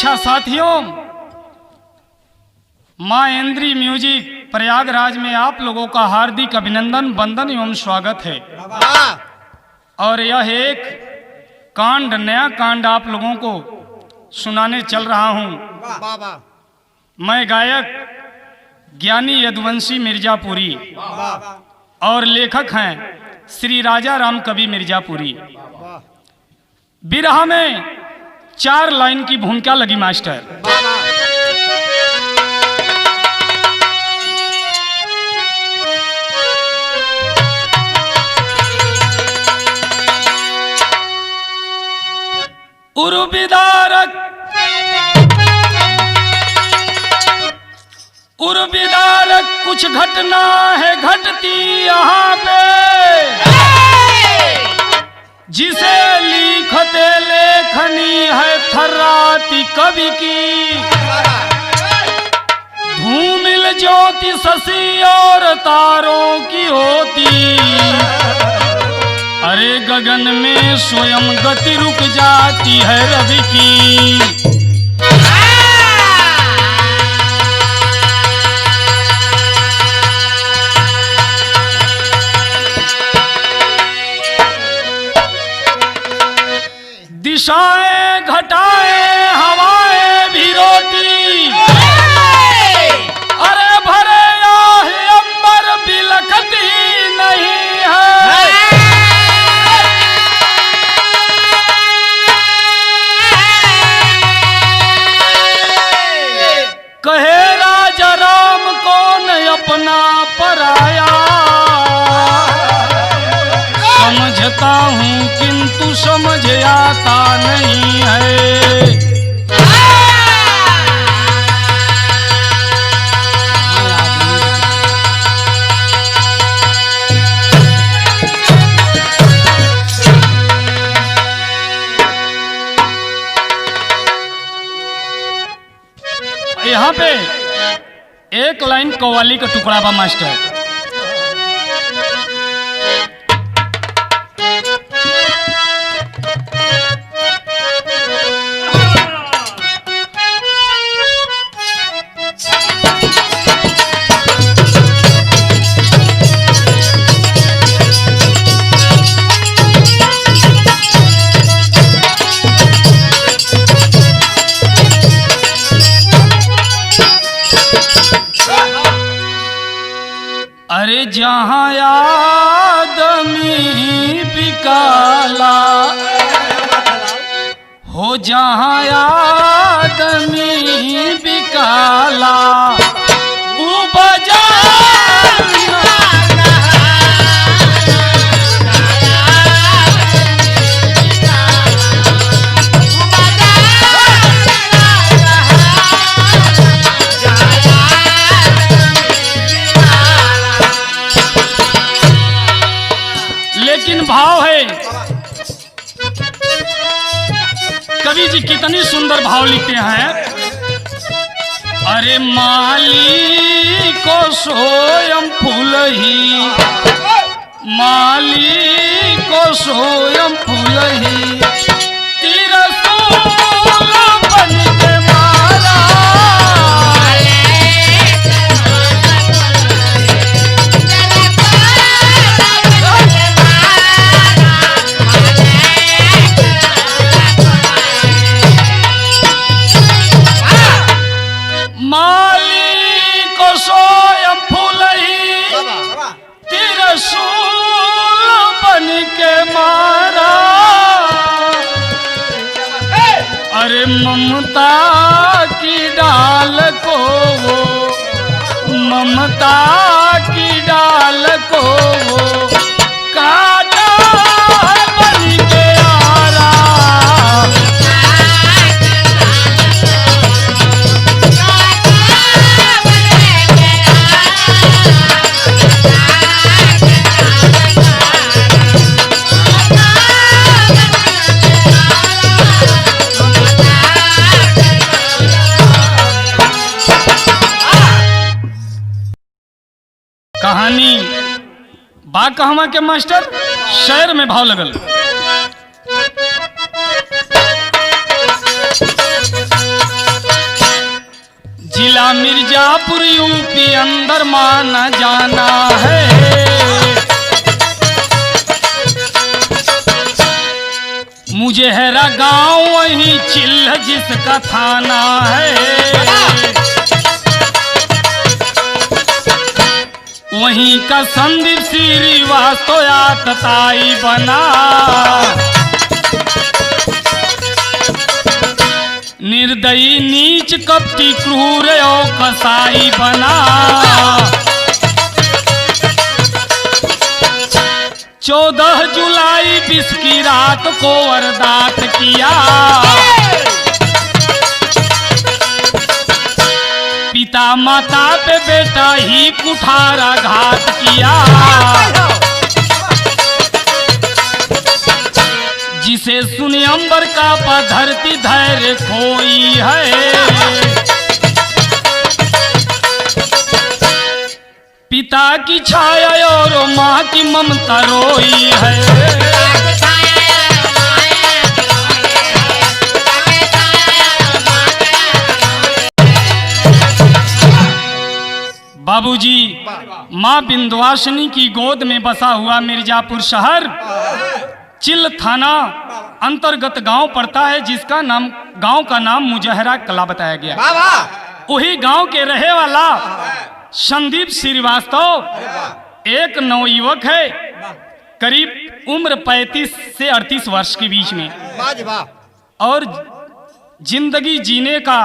अच्छा साथियों, माँ इंद्री म्यूजिक प्रयागराज में आप लोगों का हार्दिक अभिनंदन, वंदन एवं स्वागत है। और यह एक कांड, नया कांड आप लोगों को सुनाने चल रहा हूँ। मैं गायक ज्ञानी यदुवंशी मिर्जापुरी और लेखक हैं श्री राजा राम कवि मिर्जापुरी। बिरहा में 4 लाइन की भूमिका लगी मास्टर। उर्विदारक कुछ घटना है घटती यहाँ पे, जिसे लिखते लेखनी है थर्राती कवि की। धूमिल ज्योति शशि और तारों की होती, अरे गगन में स्वयं गति रुक जाती है रवि की। दिशाएं घटाएं हवाएं भी रोती, अरे भरे आहे अंबर बिलखती नहीं है। कहे राजा राम कौन अपना पराया, समझता हूँ किंतु समझ आता नहीं है। यहाँ पे एक लाइन कव्वाली का टुकड़ा बा मास्टर। अरे जहाँ आदमी बिकाला हो, जहाँ आदमी बिकाला वो बाजार भाव है। कवि जी कितनी सुंदर भाव लिखते हैं। अरे माली को सोयम फूल ही, माली को सोयम फूल ही, तिरसूल बन के मारा। अरे ममता की डाल को वो, ममता की डाल को वो काटा बन के आरा। कहानी बा कहवा के मास्टर, शहर में भाव लगल। जिला मिर्जापुर यूपी अंदर माना जाना है। मुजहरा गांव वही चिल्ह जिसका थाना है। वहीं का संदीप श्रीवास्तव आतताई बना। निर्दयी नीच कपटी क्रूर और कसाई बना। 14 जुलाई 20 की रात को वारदात किया। पिता माता पे बेटा ही कुठारा घात किया। जिसे सुने अंबर का धरती धैर्य खोई है। पिता की छाया और माँ की ममता रोई है। बाबूजी, माँ विंध्यवासिनी की गोद में बसा हुआ मिर्जापुर शहर चिल्ह थाना अंतर्गत गांव पड़ता है, जिसका नाम गांव का नाम मुजहरा कला बताया गया। वही गांव के रहे वाला संदीप श्रीवास्तव एक नवयुवक है, करीब उम्र 35 से 38 वर्ष के बीच में, और जिंदगी जीने का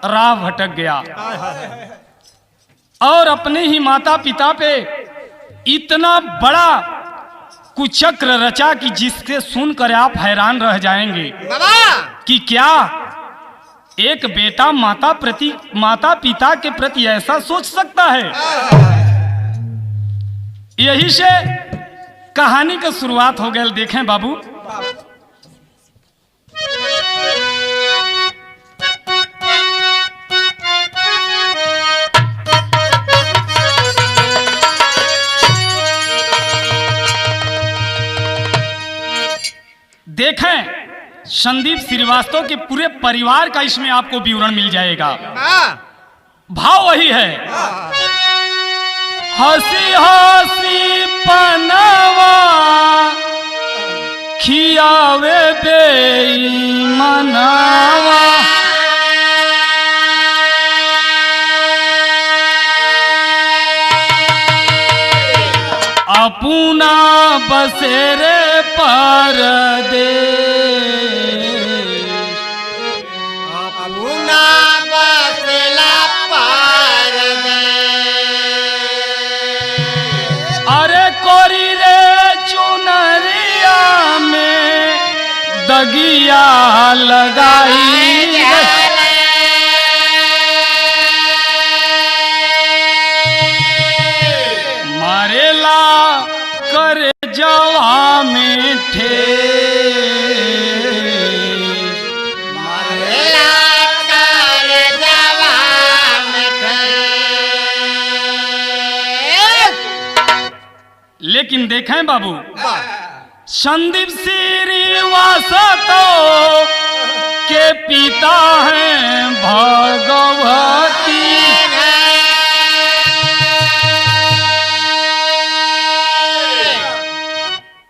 राह भटक गया और अपने ही माता पिता पे इतना बड़ा कुचक्र रचा कि जिससे सुनकर आप हैरान रह जाएंगे कि क्या एक बेटा माता पिता के प्रति ऐसा सोच सकता है। यही से कहानी का शुरुआत हो गया। देखें बाबू, देखें संदीप श्रीवास्तव के पूरे परिवार का इसमें आपको विवरण मिल जाएगा। भाव वही है, हंसी हंसी पनवा खियावे बेईमानवा। अपना बसेरे परदेश, अपना बसला परदेश। अरे कोरी रे चुनरिया में दगिया लगाई। मारेला कर जवा में लेकिन देखें बाबू, संदीप श्रीवास्तव के पिता हैं भगवती।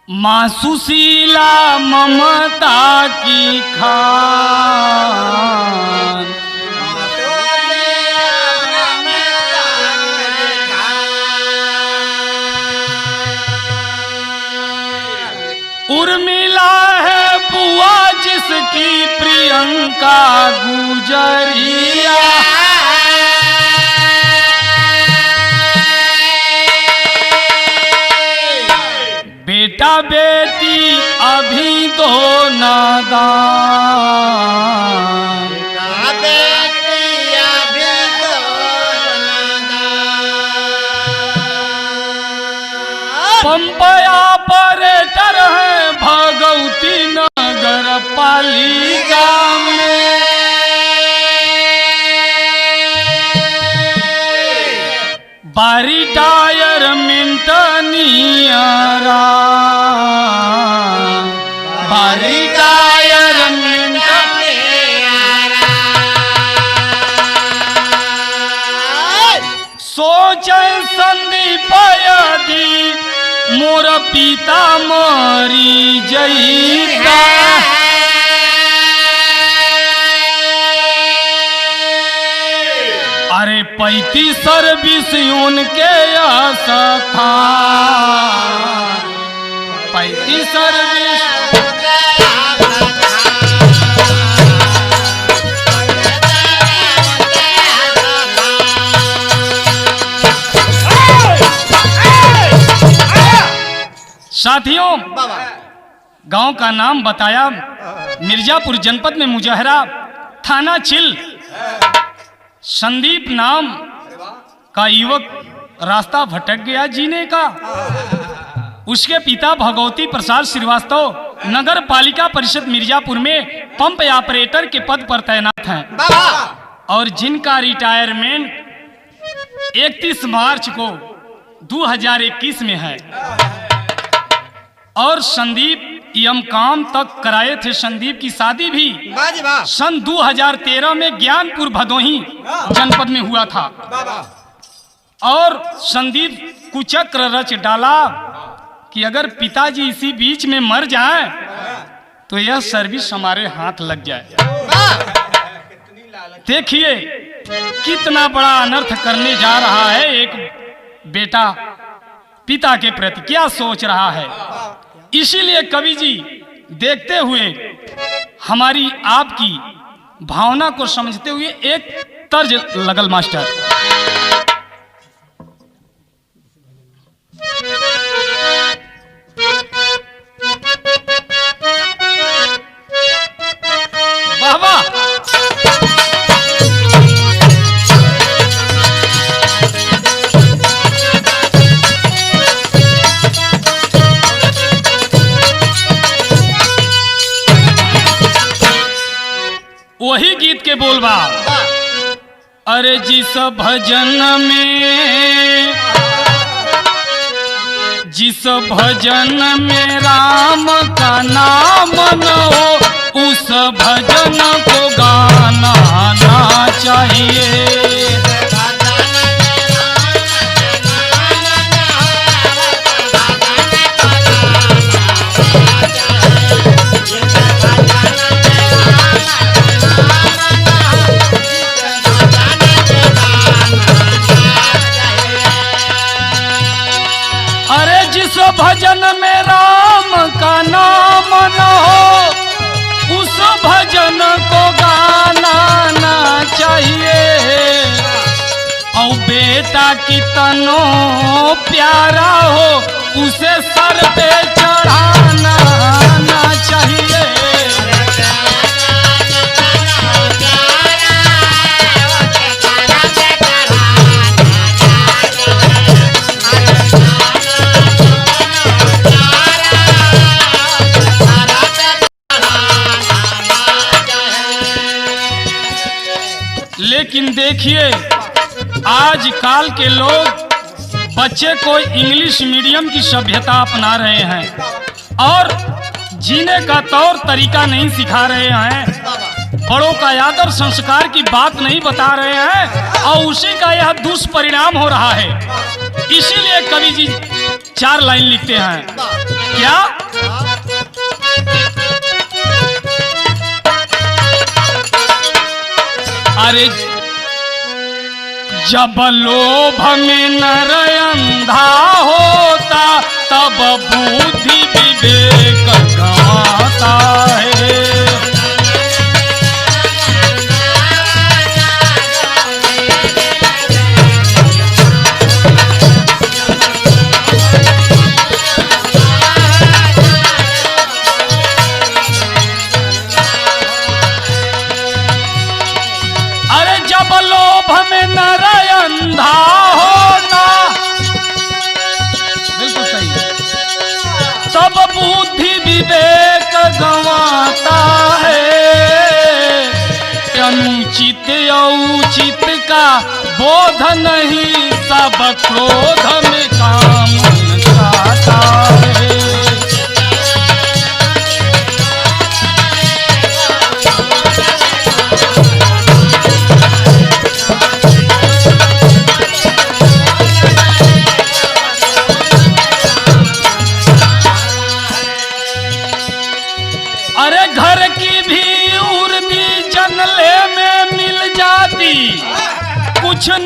माँ सुशीला ममता की खान। उर्मिला है बुआ जिसकी प्रियंका गुजरिया। बेटा बेटी अभी तो नादान। पंपया ऑपरेटर है भगवती नगर पालिका में। बारी टायर मिंटनियरा, बारी टायर मिंटनियरा। सोचे संदीप यदि मोर पिता मरी जईता, अरे 35 सर्विस उनके आशा था, 35 सर्विस। साथियों, गांव का नाम बताया, मिर्जापुर जनपद में मुजहरा, थाना चिल। संदीप नाम का युवक रास्ता भटक गया जीने का। उसके पिता भगवती प्रसाद श्रीवास्तव नगर पालिका परिषद मिर्जापुर में पंप ऑपरेटर के पद पर तैनात हैं और जिनका रिटायरमेंट 31 मार्च को 2021 में है। और संदीप यम काम तक कराए थे। संदीप की शादी भी सन 2013 में ज्ञानपुर भदोही जनपद में हुआ था। और संदीप कुचक्र रच डाला कि अगर पिताजी इसी बीच में मर जाएं तो यह सर्विस हमारे हाथ लग जाए। देखिए कितना बड़ा अनर्थ करने जा रहा है एक बेटा पिता के प्रति, क्या सोच रहा है। इसीलिए कवि जी देखते हुए हमारी आपकी भावना को समझते हुए एक तर्ज लगल मास्टर। वाह वाह, वही गीत के बोलबा। अरे जिस भजन में राम का नाम न हो उस भजन को गाना ना चाहिए। भजन में राम का नाम न हो उस भजन को गाना ना चाहिए। और बेटा कितनो प्यारा हो उसे सर पे चढ़ाना ना चाहिए। लेकिन देखिए आजकल के लोग बच्चे को इंग्लिश मीडियम की सभ्यता अपना रहे हैं और जीने का तौर तरीका नहीं सिखा रहे हैं, बड़ों का आदर संस्कार की बात नहीं बता रहे हैं और उसी का यह दुष्परिणाम हो रहा है। इसीलिए कवि जी 4 लाइन लिखते हैं। क्या? अरे जब लोभ में नर अंधा होता तब बुद्धि विवेक गंवाता है। अरे जब लोभ में नर अंधा होता, बिल्कुल सही, तब बुद्धि विवेक गंवाता है। अनुचित औचित का बोध नहीं, सब क्रोध में काम खाता है।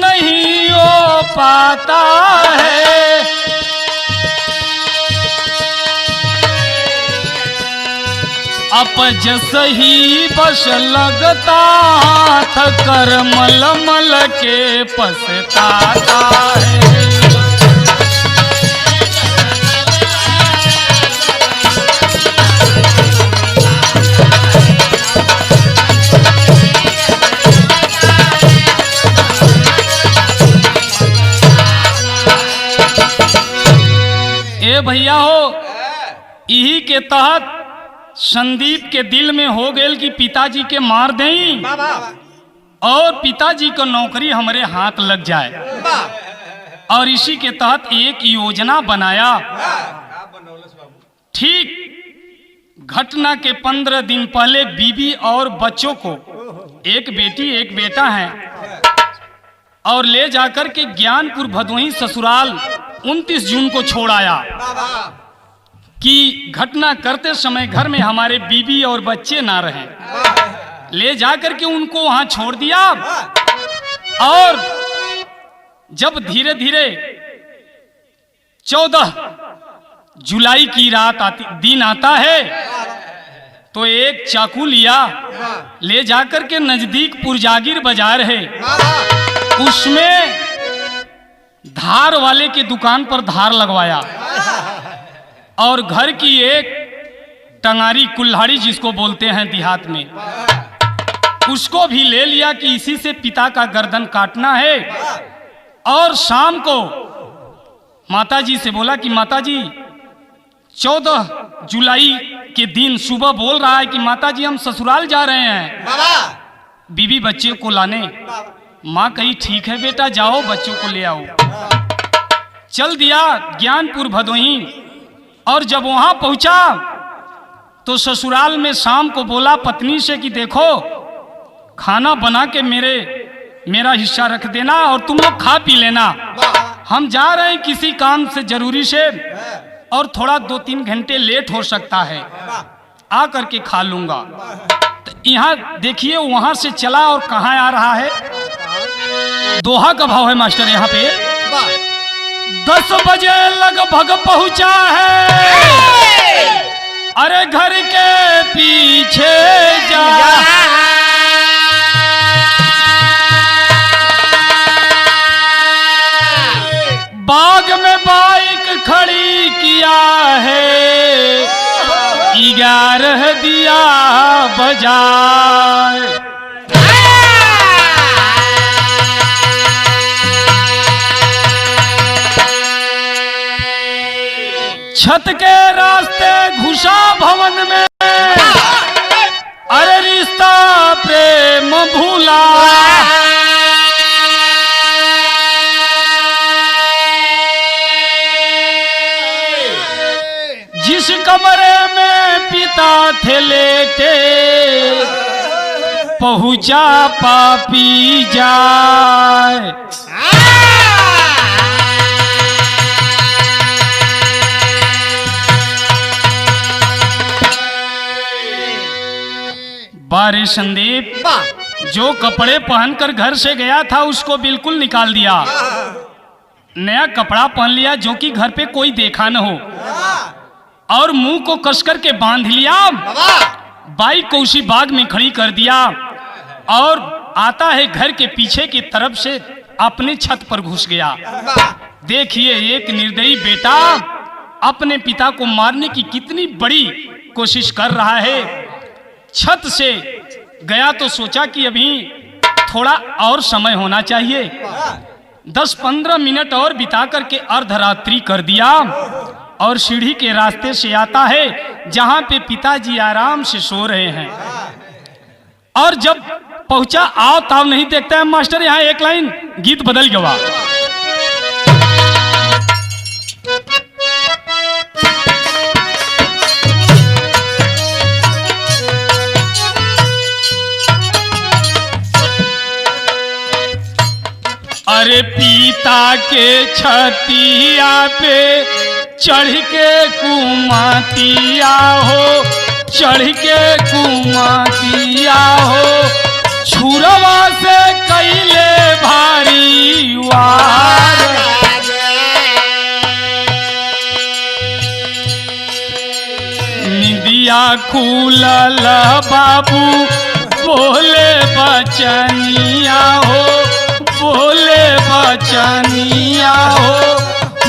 नहीं हो पाता है, अपजस ही बस लगता था, कर मल मल के पछताता है। ए भैया हो, यही के तहत संदीप के दिल में हो गेल कि पिताजी के मार दें और पिताजी को नौकरी हमारे हाथ लग जाए। और इसी के तहत एक योजना बनाया। ठीक घटना के 15 दिन पहले बीबी और बच्चों को, एक बेटी एक बेटा है, और ले जाकर के ज्ञानपुर भदोही ससुराल 29 जून को छोड़ आया कि घटना करते समय घर में हमारे बीबी और बच्चे ना रहें। ले जाकर के उनको वहां छोड़ दिया। और जब धीरे धीरे 14 जुलाई की रात दिन आता है, तो एक चाकू लिया, ले जाकर के नजदीक पुरजागिर बाजार है, उसमें धार वाले की दुकान पर धार लगवाया और घर की एक टंगारी कुल्हाड़ी जिसको बोलते हैं देहात में, उसको भी ले लिया कि इसी से पिता का गर्दन काटना है। और शाम को माताजी से बोला कि माताजी 14 जुलाई के दिन सुबह बोल रहा है कि माताजी हम ससुराल जा रहे हैं बीबी बच्चे को लाने। माँ कही ठीक है बेटा जाओ बच्चों को ले आओ। चल दिया ज्ञानपुर भदोही। और जब वहां पहुंचा तो ससुराल में शाम को बोला पत्नी से कि देखो खाना बना के मेरा हिस्सा रख देना और तुम लोग खा पी लेना, हम जा रहे हैं किसी काम से जरूरी से और थोड़ा 2-3 घंटे लेट हो सकता है, आ करके खा लूंगा। तो यहाँ देखिए वहां से चला और कहाँ आ रहा है, दोहा का भाव है मास्टर यहाँ पे। 10 बजे लगभग पहुंचा है, अरे घर के पीछे जा, बाग में बाइक खड़ी किया है, 11 दिया बजाए। छत के रास्ते घुसा भवन में, अरे रिश्ता प्रेम भूला, जिस कमरे में पिता थे लेटे, पहुंचा पापी जाए। बारे संदीप जो कपड़े पहनकर घर से गया था उसको बिल्कुल निकाल दिया, नया कपड़ा पहन लिया जो कि घर पे कोई देखा न हो, और मुंह को कसकर के बांध लिया, बाइक को उसी बाग में खड़ी कर दिया और आता है घर के पीछे की तरफ से अपने छत पर घुस गया। देखिए एक निर्दयी बेटा अपने पिता को मारने की कितनी बड़ी कोशिश कर रहा है। छत से गया तो सोचा कि अभी थोड़ा और समय होना चाहिए, 10-15 मिनट और बिता करके अर्धरात्रि कर दिया और सीढ़ी के रास्ते से आता है जहां पे पिताजी आराम से सो रहे हैं। और जब पहुंचा आओ ताव नहीं देखता है मास्टर, यहाँ एक लाइन गीत बदल गया। अरे पिता के छतिया पे चढ़ के कुमातिया हो, चढ़ के कुमातिया हो, छुरवा से कैले भारी वार। निदिया खुलल बाबू बोले बचनिया हो, बोले बचनिया हो,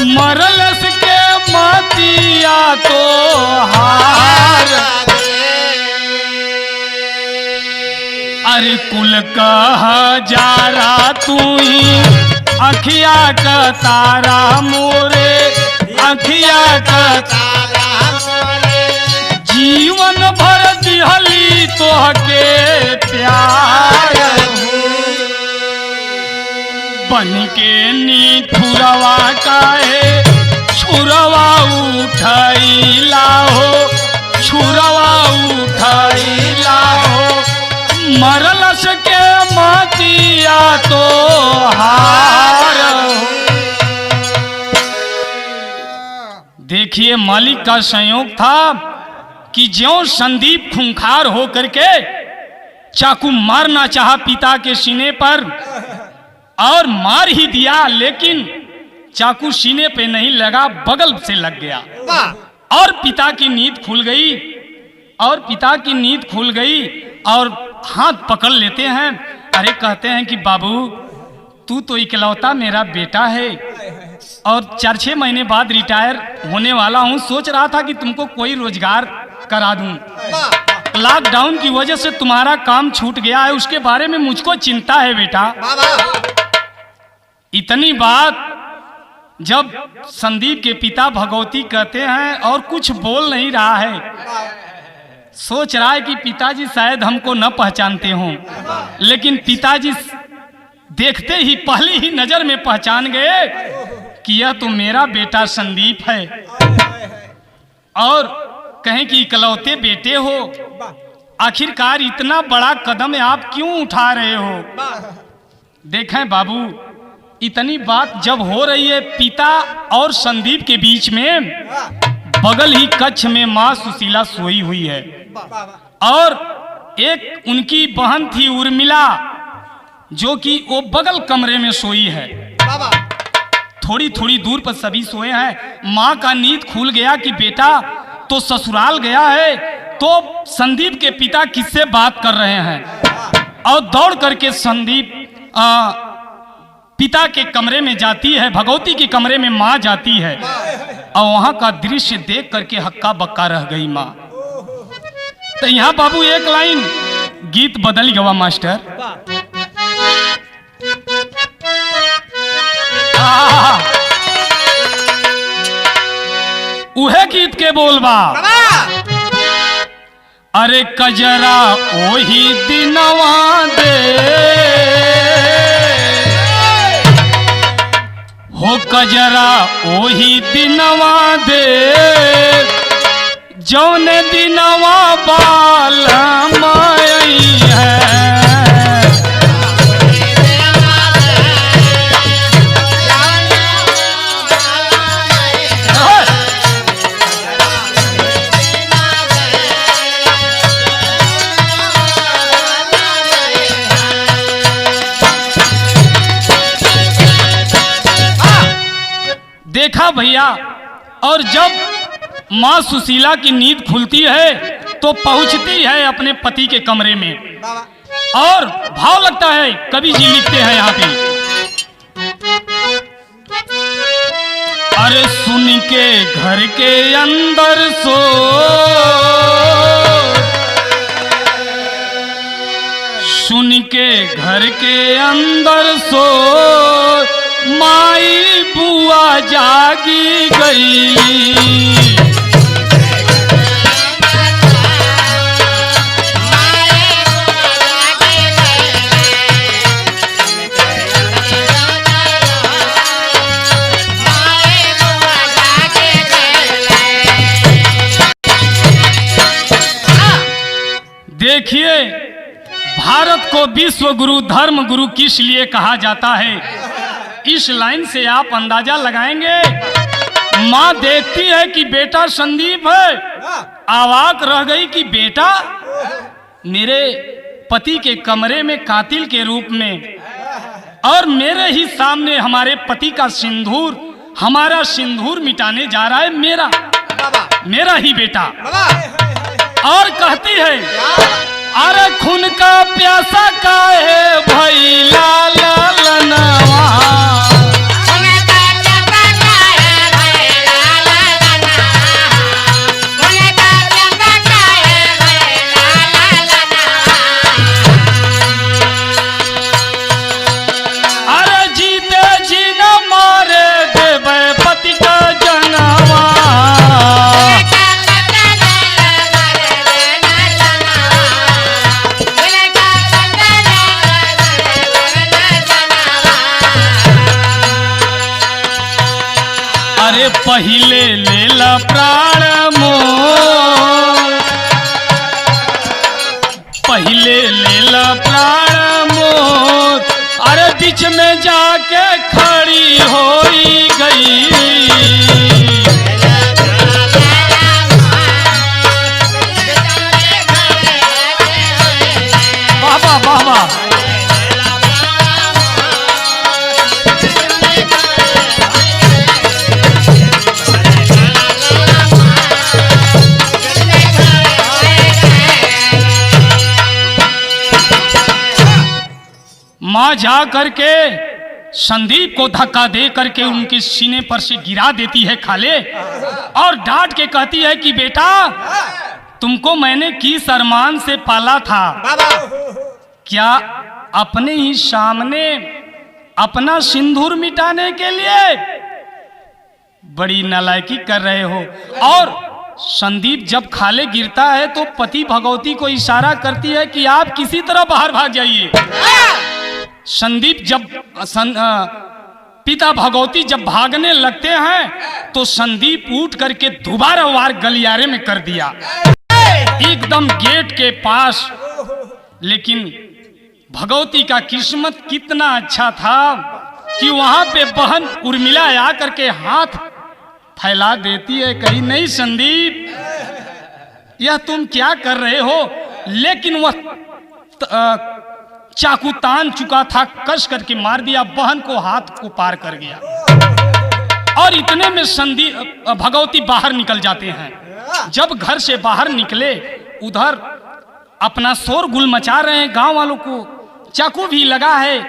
मरलस के मतिया तो हार। अरे कुल कह जारा तू ही अखिया का तारा मोरे, अखिया का जीवन भर दिहली तोहके प्यार। बन के निठुरवा काहे छुरवा उठैला हो, छुरवा उठैला हो, मरलस के मतिया तो हार। देखिए मालिक का संयोग था कि ज्यों संदीप खूंखार हो करके चाकू मारना चाहा पिता के सीने पर और मार ही दिया, लेकिन चाकू सीने पे नहीं लगा, बगल से लग गया और पिता की नींद खुल गई, और पिता की नींद खुल गई और हाथ पकड़ लेते हैं। अरे कहते हैं कि बाबू तू तो इकलौता मेरा बेटा है और 4-6 महीने बाद रिटायर होने वाला हूँ, सोच रहा था कि तुमको कोई रोजगार करा दूं। लॉकडाउन की वजह से तुम्हारा काम छूट गया है, उसके बारे में मुझको चिंता है बेटा। इतनी बात जब संदीप के पिता भगवती कहते हैं और कुछ बोल नहीं रहा है, सोच रहा है कि पिताजी शायद हमको न पहचानते हों, लेकिन पिताजी देखते ही पहली ही नजर में पहचान गए कि यह तो मेरा बेटा संदीप है और कहें कि इकलौते बेटे हो, आखिरकार इतना बड़ा कदम आप क्यों उठा रहे हो। देखें बाबू, इतनी बात जब हो रही है पिता और संदीप के बीच में, बगल ही कक्ष में माँ सुशीला सोई हुई है और एक उनकी बहन थी उर्मिला जो कि वो बगल कमरे में सोई है। थोड़ी थोड़ी दूर पर सभी सोए हैं। माँ का नींद खुल गया कि बेटा तो ससुराल गया है, तो संदीप के पिता किससे बात कर रहे हैं और दौड़ करके संदीप पिता के कमरे में जाती है, भगवती के कमरे में माँ जाती है और वहां का दृश्य देख करके हक्का बक्का रह गई माँ। तो यहाँ बाबू एक लाइन गीत बदल गवा मास्टर। उहे गीत के बोलबा, अरे कजरा ओही दिनवा दे हो, कजरा ओही दिनवा दे जौने दिनवा बाल माई है। देखा भैया, और जब माँ सुशीला की नींद खुलती है तो पहुंचती है अपने पति के कमरे में और भाव लगता है। कवि जी लिखते हैं यहाँ पे, अरे सुन के घर के अंदर सो, सुन के घर के अंदर सो, माई बुआ जागी गई। देखिए, भारत को विश्व गुरु, धर्म गुरु किस लिए कहा जाता है, इस लाइन से आप अंदाजा लगाएंगे। माँ देखती है कि बेटा संदीप है, अवाक रह गई कि बेटा मेरे पति के कमरे में कातिल के रूप में, और मेरे ही सामने हमारे पति का सिंदूर, हमारा सिंदूर मिटाने जा रहा है मेरा ही बेटा। और कहती है, अरे खून का प्यासा काहे भइला ललनवा, अरे जीते जी न मारे देवे पति का जनवा। अरे पहिले लेला प्राण मोर, पहिले लेला प्राण मोर, अरे बीच में जाके खड़ी होई गई। बाबा बाबा माँ जा करके संदीप को धक्का दे करके उनके सीने पर से गिरा देती है खाले, और डांट के कहती है कि बेटा तुमको मैंने किस अरमान से पाला था, क्या अपने ही सामने अपना सिंदूर मिटाने के लिए? बड़ी नालायकी कर रहे हो। और संदीप जब खाले गिरता है तो पति भगवती को इशारा करती है कि आप किसी तरह बाहर भाग जाइए। संदीप जब पिता भगवती जब भागने लगते हैं तो संदीप उठ करके दोबारा वार गलियारे में कर दिया, एकदम गेट के पास। लेकिन भगवती का किस्मत कितना अच्छा था कि वहां पे बहन उर्मिला आ करके हाथ फैला देती है, कहीं नहीं संदीप यह तुम क्या कर रहे हो। लेकिन वह चाकू तान चुका था, कस करके मार दिया, बहन को हाथ को पार कर गया। और इतने में संदीप भगवती बाहर निकल जाते हैं। जब घर से बाहर निकले उधर अपना शोरगुल मचा रहे हैं, गांव वालों को चाकू भी लगा है,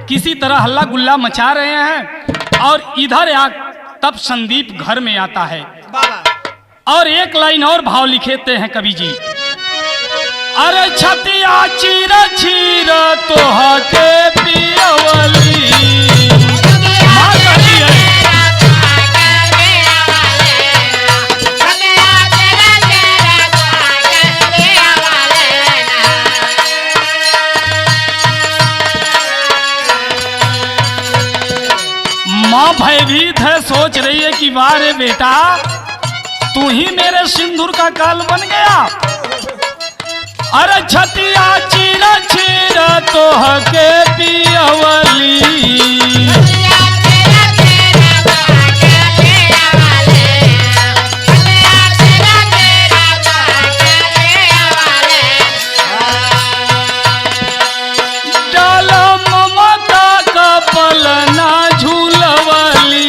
किसी तरह हल्ला गुल्ला मचा रहे हैं। और इधर तब संदीप घर में आता है और एक लाइन और भाव लिखेते हैं कवि जी, अरे छतिया चीर चीर तोह के पियवली। माँ कहती है, माँ भयभीत है, सोच रही है कि वारे बेटा तू ही मेरे सिंदूर का काल बन गया। अरे छतिया चीर चीर तोह के पियवली। डाल ममता का पलना झूलवली।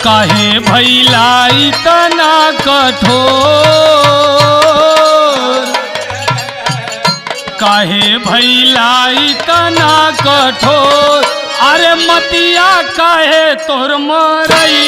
काहे भइला इतना कठोर, काहे भइला इतना कठोर, अरे मतिया काहे तोर मरई।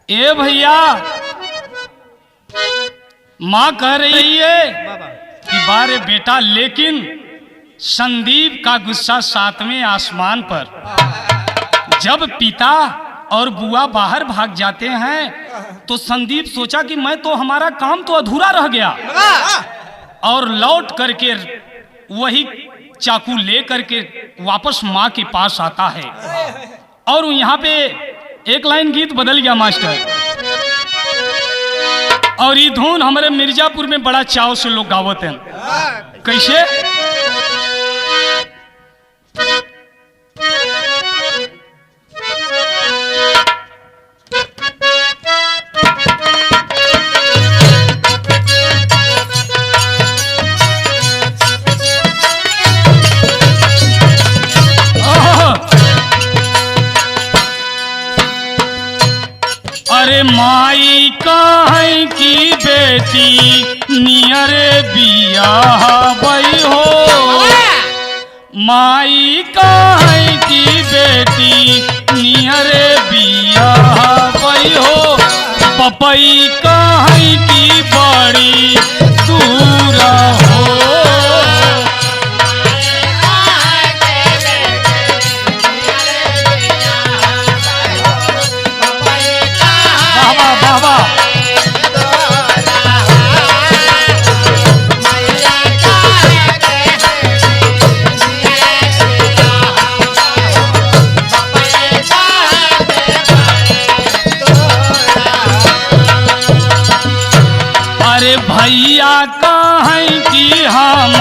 ए भैया माँ कह रही है कि बारे बेटा, लेकिन संदीप का गुस्सा सातवें आसमान पर। जब पिता और बुआ बाहर भाग जाते हैं तो संदीप सोचा कि मैं तो हमारा काम तो अधूरा रह गया, और लौट करके वही चाकू ले करके वापस माँ के पास आता है। और यहाँ पे एक लाइन गीत बदल गया मास्टर, और ये धुन हमारे मिर्जापुर में बड़ा चाव से लोग गावत हैं। कैसे? अरे माई काहे की बेटी नियर बियाह बई हो, माई काहे की बेटी नियर बियाह बई हो, पपई काहे की बड़ी दूर हो। अरे भैया काहे कि हम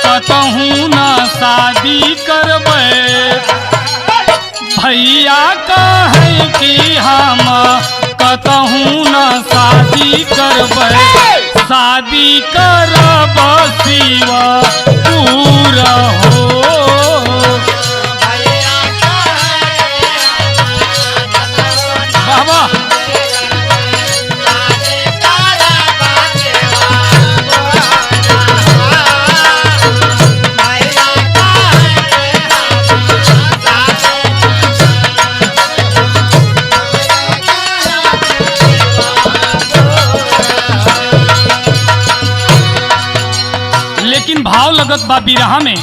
कतहूँ न शादी करबै, भैया काहे कि हम कतहूँ न शादी करबै, शादी करब शिवा पूरा हो। बाबा लेकिन भाव लगत बा बिरहा में,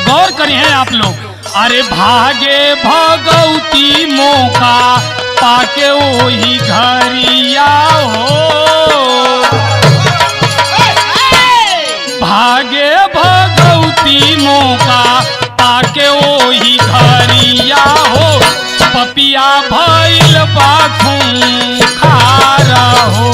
गौर करें हैं आप लोग। अरे भागे भगवती मौका पाके वही घरिया हो, भागे भगवती मौका पाके वही घरिया हो, पपिया भइल बा खूंखारा हो।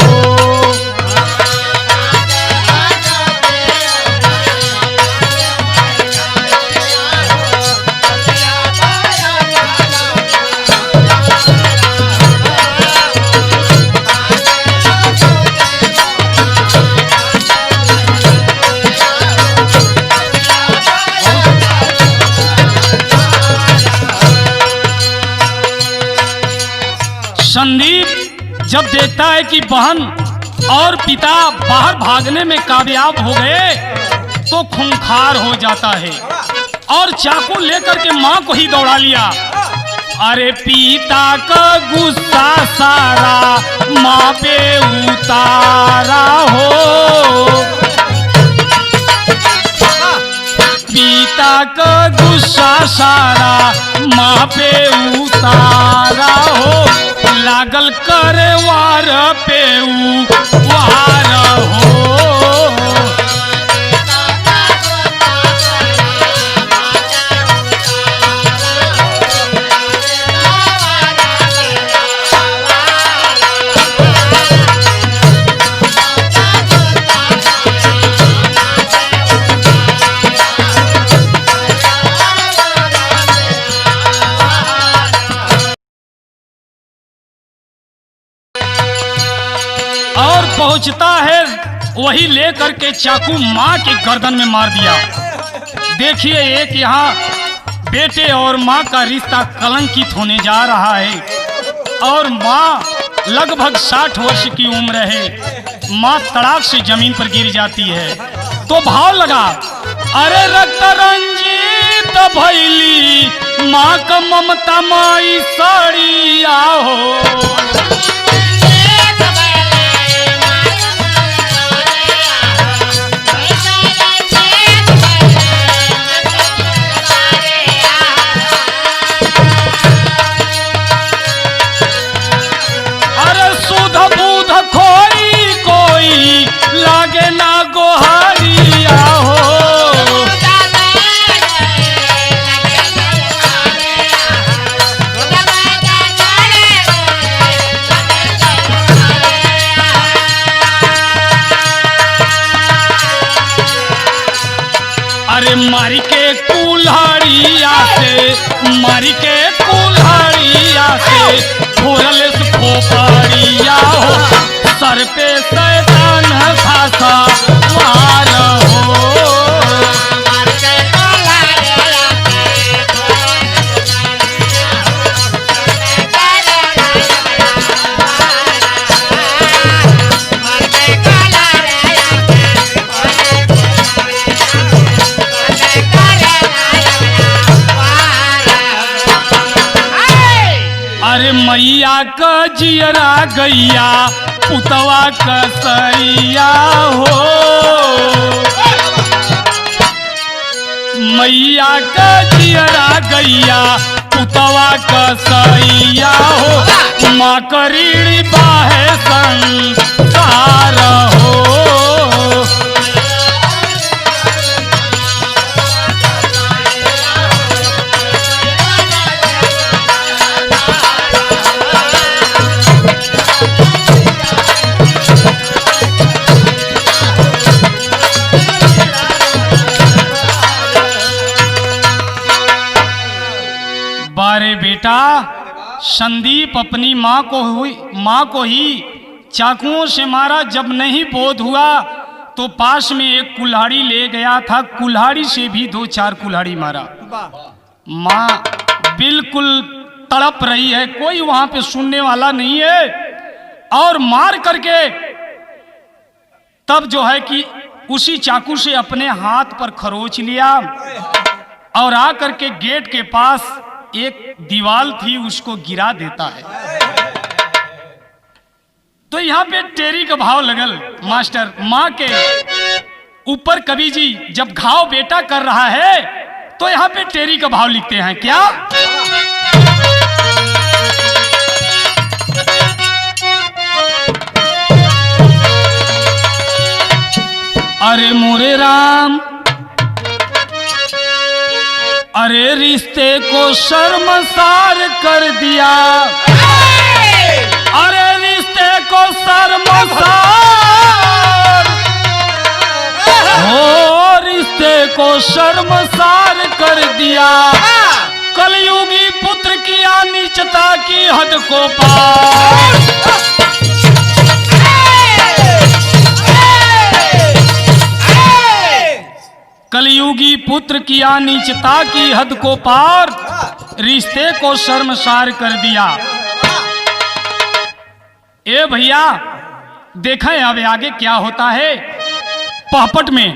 संदीप जब देखता है कि बहन और पिता बाहर भागने में कामयाब हो गए तो खूंखार हो जाता है, और चाकू लेकर के माँ को ही दौड़ा लिया। अरे पिता का गुस्सा सारा माँ पे उतारा हो, पिता का गुस्सा सारा माँ पे उतारा हो, लागल करे वार पे वार हो। और पहुंचता है वही लेकर के चाकू माँ के गर्दन में मार दिया। देखिए एक यहाँ बेटे और माँ का रिश्ता कलंकित होने जा रहा है, और माँ लगभग 60 वर्ष की उम्र है। माँ तड़ाक से जमीन पर गिर जाती है तो भाव लगा, अरे रक्त रंजित भैली माँ का ममता माई सड़िया हो। सुध अरे मारी के कुल्हाड़िया से फोड़ल से खोपड़िया हो, सर पे शैतान खासा मार हो। अरे मैया का जियरा गैया पुतवा कसैया हो, मैया का जियरा गैया पुतवा कसैया हो, माँ करीड़ी बाहे संसार हो। बारे बेटा, संदीप अपनी माँ को ही चाकुओं से मारा। जब नहीं बोध हुआ तो पास में एक कुल्हाड़ी ले गया था, कुल्हाड़ी से भी 2-4 कुल्हाड़ी मारा। माँ बिल्कुल तड़प रही है, कोई वहां पे सुनने वाला नहीं है। और मार करके तब जो है कि उसी चाकू से अपने हाथ पर खरोच लिया और आकर के गेट के पास एक दीवार थी उसको गिरा देता है। तो यहां पे टेरी का भाव लगल मास्टर। मां के ऊपर कवि जी जब घाव बेटा कर रहा है तो यहां पे टेरी का भाव लिखते हैं क्या? अरे मोरे राम, अरे रिश्ते को शर्मसार कर दिया, अरे रिश्ते को शर्मसार, हो रिश्ते को शर्मसार कर दिया। कलयुगी पुत्र की नीचता की हद को पार, कलयुगी पुत्र किया नीचता की हद को पार, रिश्ते को शर्मसार कर दिया। ए भैया देखें अब आगे क्या होता है पहपट में।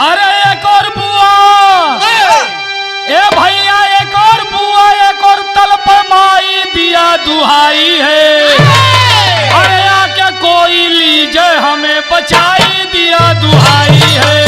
अरे एक और बुआ, ए भैया एक और बुआ, एक और तल पर माई दिया दुहाई है। अरे आके कोई लीजे हमें बचाई दिया दुहाई है।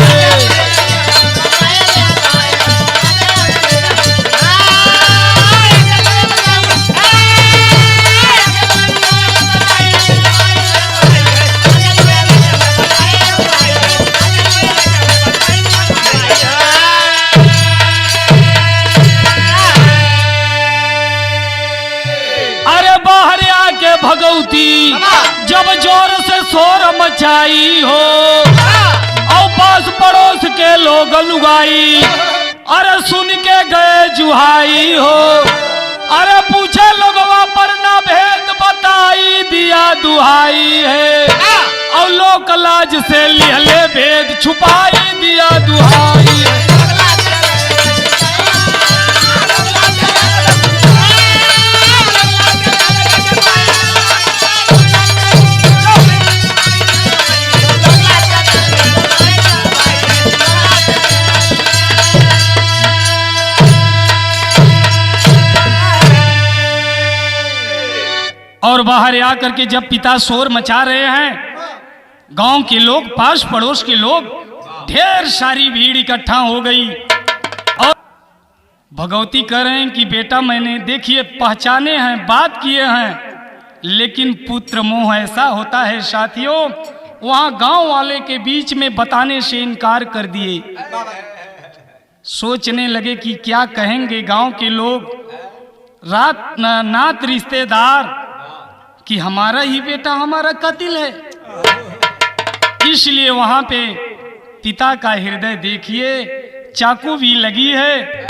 भगवती जब जोर से शोर मचाई हो और पास पड़ोस के लोग लुगाई, अरे सुन के गए जुहाई हो। अरे पूछे लोगवा पर ना भेद बताई दिया दुहाई है, और लोक लाज से लिहले भेद छुपाई दिया दुहाई है। और बाहर आकर के जब पिता शोर मचा रहे हैं, गांव के लोग, पास पड़ोस के लोग, ढेर सारी भीड़ इकट्ठा हो गई और भगवती कह रहे हैं कि बेटा मैंने देखिए पहचाने हैं, बात किए हैं, लेकिन पुत्र मोह ऐसा होता है साथियों, वहां गांव वाले के बीच में बताने से इनकार कर दिए। सोचने लगे कि क्या कहेंगे गांव के लोग। नात रिश्तेदार कि हमारा ही बेटा हमारा कातिल है। इसलिए वहां पे पिता का हृदय देखिए, चाकू भी लगी है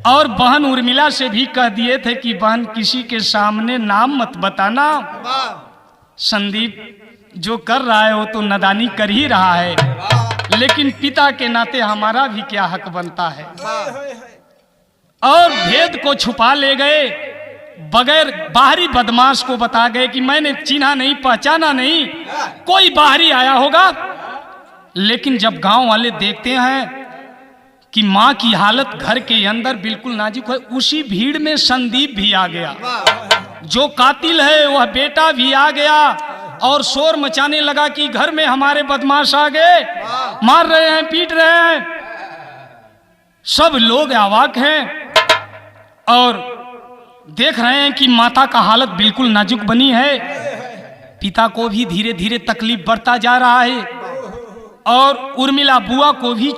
और बहन उर्मिला से भी कह दिए थे कि बहन किसी के सामने नाम मत बताना। संदीप जो कर रहा है वो तो नादानी कर ही रहा है, लेकिन पिता के नाते हमारा भी क्या हक बनता है। और भेद को छुपा ले गए, बगैर बाहरी बदमाश को बता गए कि मैंने चिन्हा नहीं, पहचाना नहीं, कोई बाहरी आया होगा। लेकिन जब गांव वाले देखते हैं कि मां की हालत घर के अंदर बिल्कुल नाजुक है, उसी भीड़ में संदीप भी आ गया। जो कातिल है वह बेटा भी आ गया और शोर मचाने लगा कि घर में हमारे बदमाश आ गए, मार रहे हैं, पीट रहे हैं। सब लोग अवाक हैं और देख रहे हैं कि माता का हालत बिल्कुल नाजुक बनी है। पिता को भी धीरे धीरे तकलीफ बढ़ता जा रहा है और उर्मिला बुआ को भी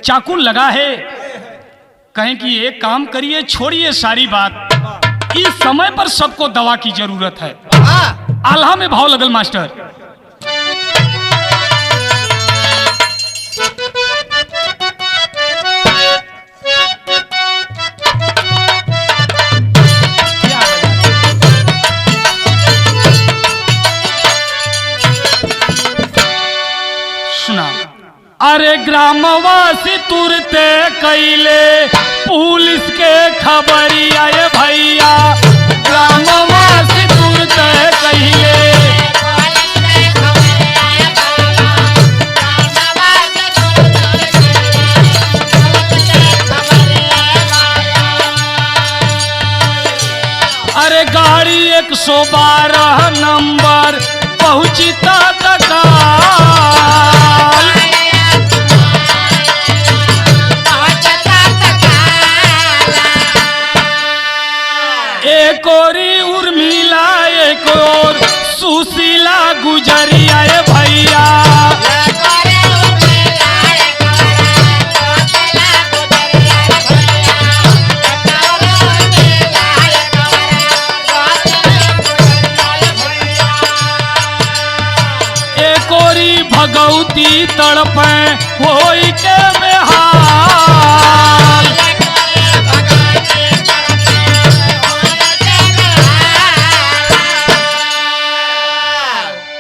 चाकू लगा है। कहें कि एक काम करिए, छोड़िए सारी बात, इस समय पर सबको दवा की जरूरत है। आल्हा में भाव लगल मास्टर। अरे ग्रामवासी तुरते कैले पुलिस के खबरी आए भैया, ग्रामवासी तुरते कैले। अरे गाड़ी 112 नंबर पहुंची तत्काल। एक ओरी उर्मिला एक और सुशीला गुजरी आए भैया। एक ओरी भगवती तड़पे होई के बेहाल।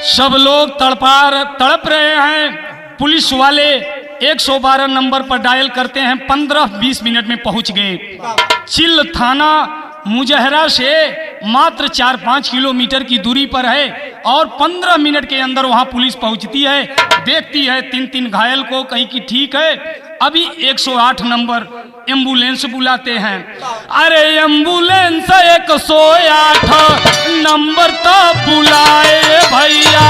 सब लोग तड़प रहे हैं। पुलिस वाले 112 नंबर पर डायल करते हैं, 15-20 मिनट में पहुंच गए। चिल थाना मुजहरा से मात्र 4-5 किलोमीटर की दूरी पर है और 15 मिनट के अंदर वहां पुलिस पहुंचती है। देखती है 3-3 घायल को, कहीं की ठीक है। अभी 108 नंबर एम्बुलेंस बुलाते हैं। अरे एम्बुलेंस 108 नंबर तो बुलाए भैया।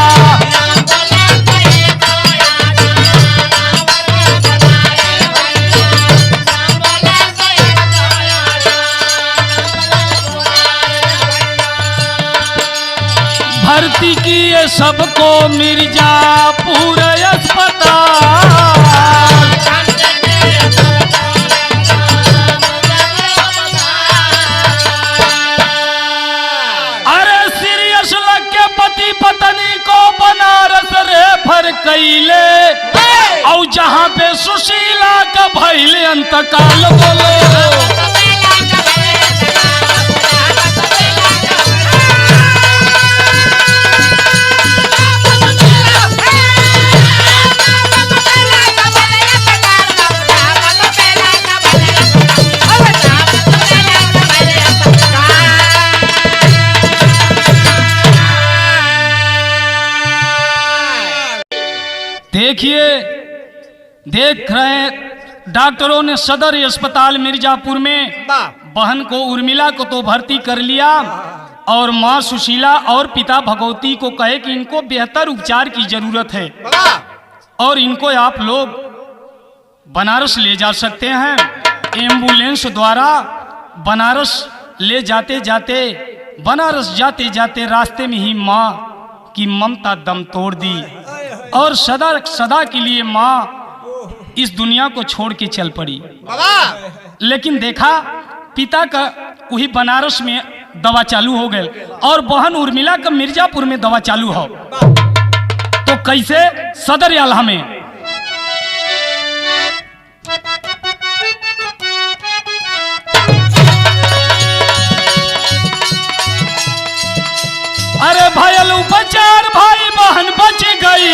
भर्ती किए सबको मिर्जापुर अस्पताल। पत्नी को बनारस रेफर कैले और जहां पे सुशीला का भइले अंतकाल। बोलो देखिए, देख रहे हैं डॉक्टरों ने सदर अस्पताल मिर्जापुर में बहन को उर्मिला को तो भर्ती कर लिया और मां सुशीला और पिता भगवती को कहे कि इनको बेहतर उपचार की जरूरत है और इनको आप लोग बनारस ले जा सकते हैं। एम्बुलेंस द्वारा बनारस ले जाते जाते रास्ते में ही मां की ममता दम तोड़ दी और सदा के लिए मां इस दुनिया को छोड़ के चल पड़ी। लेकिन देखा पिता का वही बनारस में दवा चालू हो गए और बहन उर्मिला का मिर्जापुर में दवा चालू हो। तो कैसे सदर आल्हा में अरे भयल उपचार भाई बहन बच गई।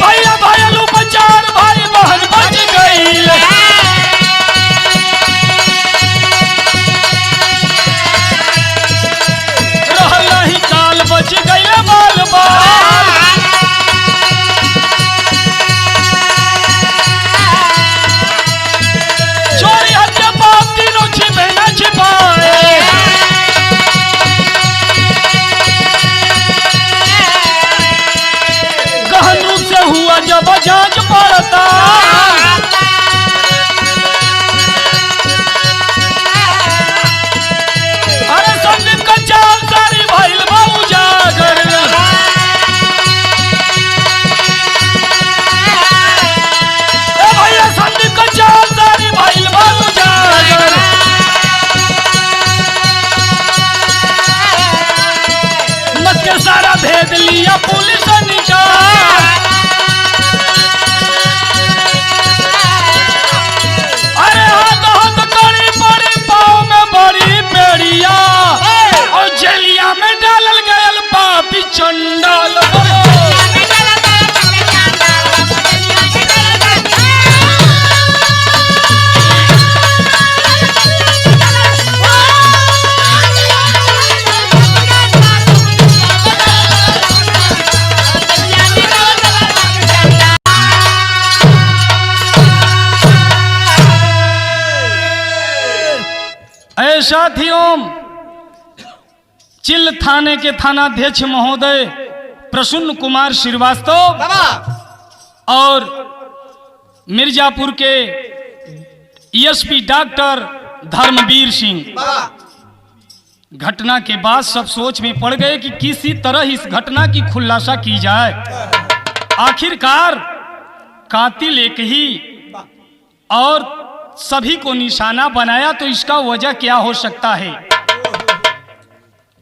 भैया भयल उपचार भाई बहन बच गई। रहला ही काल बच गई बाल बाल। चोरी हत्या पाप तीनों छिपे न छिपाए। गहन रूप से हुआ जब जांच पड़ता। अरे संदीप का चाल सारी भइल बा उजागर। ए भैया संदीप का चाल सारी भइल बा उजागर। मत के सारा भेद लिया पुलिस निकाल। अरे हाथ हाथ कड़ी पड़ी पाँव में बड़ी पेड़िया और जेलिया में डालल गयल पापी चंडाल। साथियों, चिल्ल थाने के थानाध्यक्ष महोदय प्रसून्न कुमार श्रीवास्तव और मिर्जापुर के एसपी डॉक्टर धर्मवीर सिंह घटना के बाद सब सोच में पड़ गए कि किसी तरह इस घटना की खुलासा की जाए। आखिरकार कातिल एक ही और सभी को निशाना बनाया, तो इसका वजह क्या हो सकता है।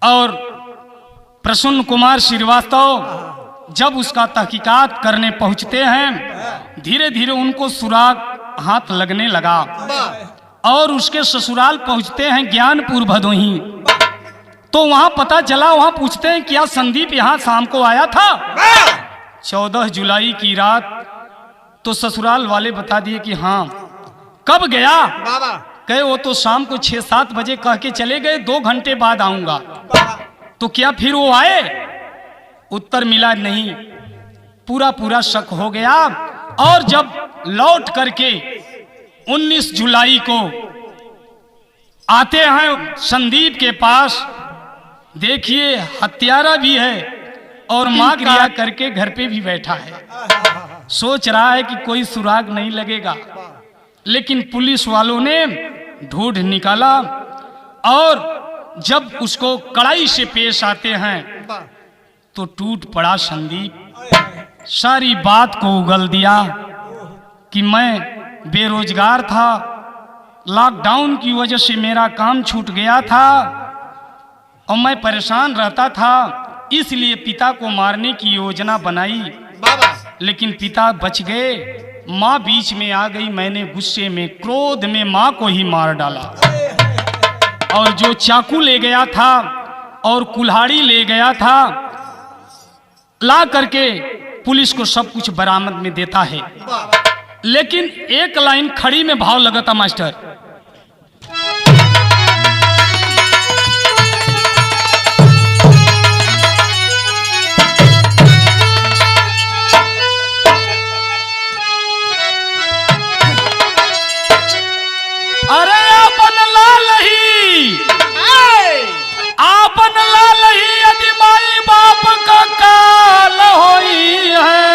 और प्रसून्न कुमार श्रीवास्तव जब उसका तहकीकात करने पहुंचते हैं, धीरे धीरे उनको सुराग हाथ लगने लगा और उसके ससुराल पहुंचते हैं ज्ञानपुर भदोही। तो वहां पता चला, वहां पूछते हैं क्या संदीप यहां शाम को आया था 14 जुलाई की रात। तो ससुराल वाले बता दिए कि हाँ। कब गया? कहे वो तो शाम को 6-7 बजे कह के चले गए, 2 घंटे बाद आऊंगा। तो क्या फिर वो आए? उत्तर मिला नहीं। पूरा शक हो गया। और जब लौट करके 19 जुलाई को आते हैं संदीप के पास, देखिए हत्यारा भी है और मां क्रिया करके घर पे भी बैठा है। सोच रहा है कि कोई सुराग नहीं लगेगा, लेकिन पुलिस वालों ने ढूंढ निकाला और जब उसको कड़ाई से पेश आते हैं तो टूट पड़ा संदीप। सारी बात को उगल दिया कि मैं बेरोजगार था, लॉकडाउन की वजह से मेरा काम छूट गया था और मैं परेशान रहता था, इसलिए पिता को मारने की योजना बनाई, लेकिन पिता बच गए। माँ बीच में आ गई। मैंने गुस्से में, क्रोध में माँ को ही मार डाला और जो चाकू ले गया था और कुल्हाड़ी ले गया था, ला करके पुलिस को सब कुछ बरामद में देता है। लेकिन एक लाइन खड़ी में भाव लगा था मास्टर। अरे आपन लाल ही, आपन लाल ही यदि माई बाप का काल होई है,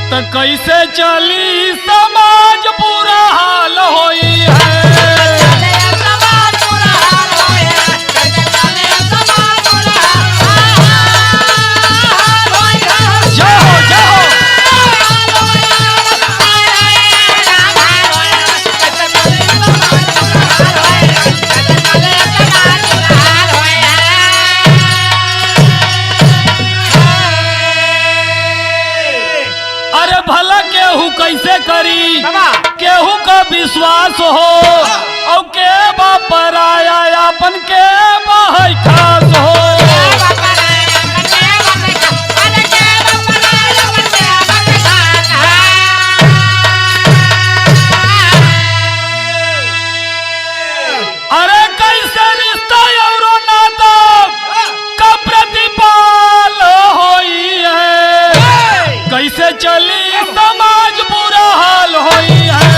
तो कैसे चली समाज बुरा हाल होई है। समाज बुरा हाल होई है। अरे भला केहू कैसे करी, बाबा। केहू का विश्वास हो, और के बा पराया अपन के बाहर खास हो। अरे कैसे रिश्ता और नाता का प्रतिपाल होई है, कैसे चली समाज बुरा हाल होई है।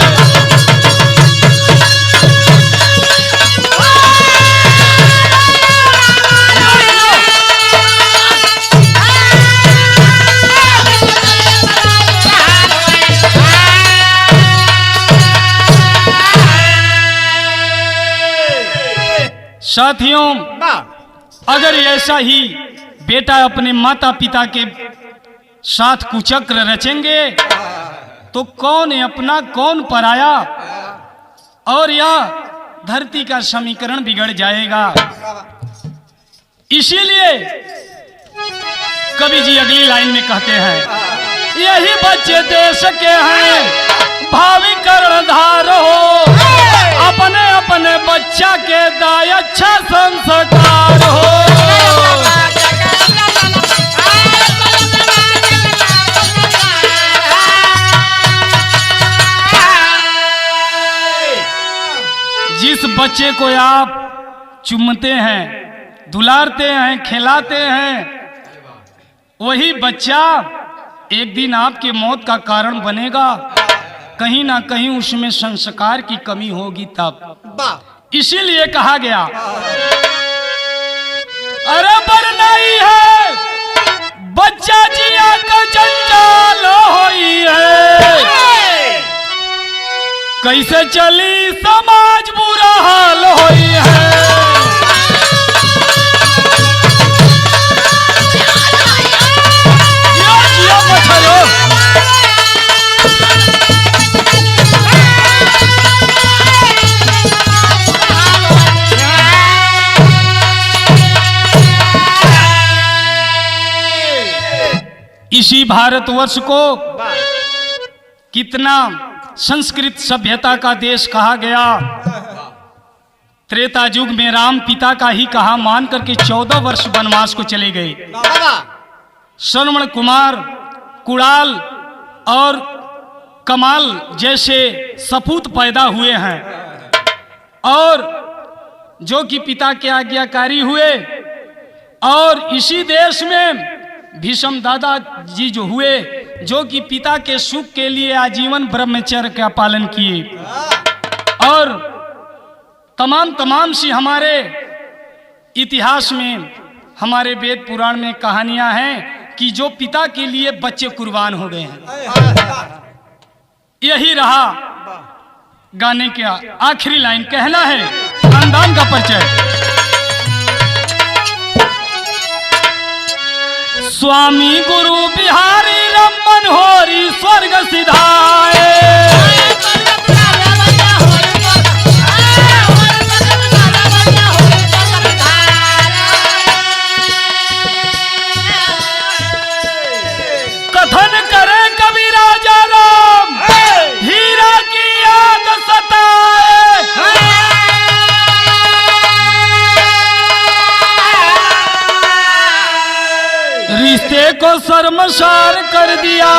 साथियों, अगर ऐसा ही बेटा अपने माता पिता के साथ कुचक्र रचेंगे तो कौन है अपना कौन पराया, और यह धरती का समीकरण बिगड़ जाएगा। इसीलिए कवि जी अगली लाइन में कहते हैं, यही बच्चे देश के हैं भावी कर्णधार हो, अपने अपने बच्चा के दाय अच्छा संस्कार हो। जिस बच्चे को आप चूमते हैं, दुलारते हैं, खिलाते हैं, वही बच्चा एक दिन आपके मौत का कारण बनेगा। कहीं ना कहीं उसमें संस्कार की कमी होगी तब। इसीलिए कहा गया, अरे बरनाई है बच्चा जिया का जंजाल होई है, कैसे चली समाज बुरा हाल होई है। जिया मछलो इसी भारतवर्ष को कितना संस्कृत सभ्यता का देश कहा गया। त्रेता युग में राम पिता का ही कहा मान करके 14 वर्ष वनवास को चले गए। श्रवण कुमार, कुणाल और कमाल जैसे सपूत पैदा हुए हैं, और जो कि पिता के आज्ञाकारी हुए, और इसी देश में भीष्म दादाजी जो हुए, जो कि पिता के सुख के लिए आजीवन ब्रह्मचर्य का पालन किए। और तमाम सी हमारे इतिहास में, हमारे वेद पुराण में कहानियां हैं कि जो पिता के लिए बच्चे कुर्बान हो गए हैं। यही रहा गाने का आखिरी लाइन, कहना है खानदान का परिचय। स्वामी गुरु बिहारी रमन होरी स्वर्ग सिधाए, कथन करे कवि राजा राम हीरा की याद सताए। रिश्ते को शर्मसार कर दिया